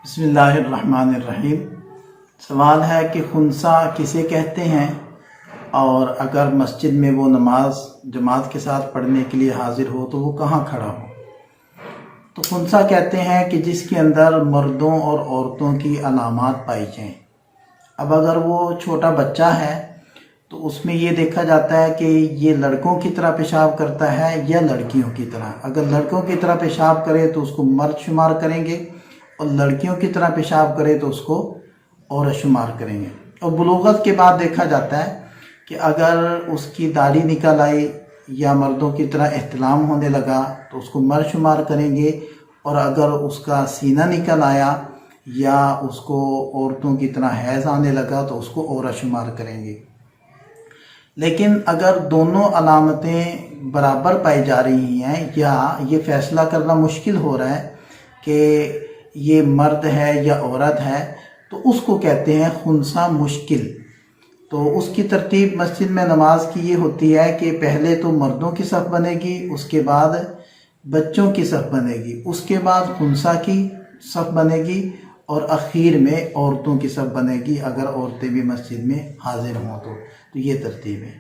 بسم اللہ الرحمن الرحیم۔ سوال ہے کہ خنثیٰ کسے کہتے ہیں، اور اگر مسجد میں وہ نماز جماعت کے ساتھ پڑھنے کے لیے حاضر ہو تو وہ کہاں کھڑا ہو؟ تو خنثیٰ کہتے ہیں کہ جس کے اندر مردوں اور عورتوں کی علامات پائی جائیں۔ اب اگر وہ چھوٹا بچہ ہے تو اس میں یہ دیکھا جاتا ہے کہ یہ لڑکوں کی طرح پیشاب کرتا ہے یا لڑکیوں کی طرح۔ اگر لڑکوں کی طرح پیشاب کرے تو اس کو مرد شمار کریں گے، اور لڑکیوں کی طرح پیشاب کرے تو اس کو عورت شمار کریں گے۔ اور بلوغت کے بعد دیکھا جاتا ہے کہ اگر اس کی داڑھی نکل آئی یا مردوں کی طرح احتلام ہونے لگا تو اس کو مرد شمار کریں گے، اور اگر اس کا سینہ نکل آیا یا اس کو عورتوں کی طرح حیض آنے لگا تو اس کو عورت شمار کریں گے۔ لیکن اگر دونوں علامتیں برابر پائی جا رہی ہیں یا یہ فیصلہ کرنا مشکل ہو رہا ہے کہ یہ مرد ہے یا عورت ہے، تو اس کو کہتے ہیں خنثیٰ مشکل۔ تو اس کی ترتیب مسجد میں نماز کی یہ ہوتی ہے کہ پہلے تو مردوں کی صف بنے گی، اس کے بعد بچوں کی صف بنے گی، اس کے بعد خنثیٰ کی صف بنے گی، اور اخیر میں عورتوں کی صف بنے گی اگر عورتیں بھی مسجد میں حاضر ہوں تو یہ ترتیب ہے۔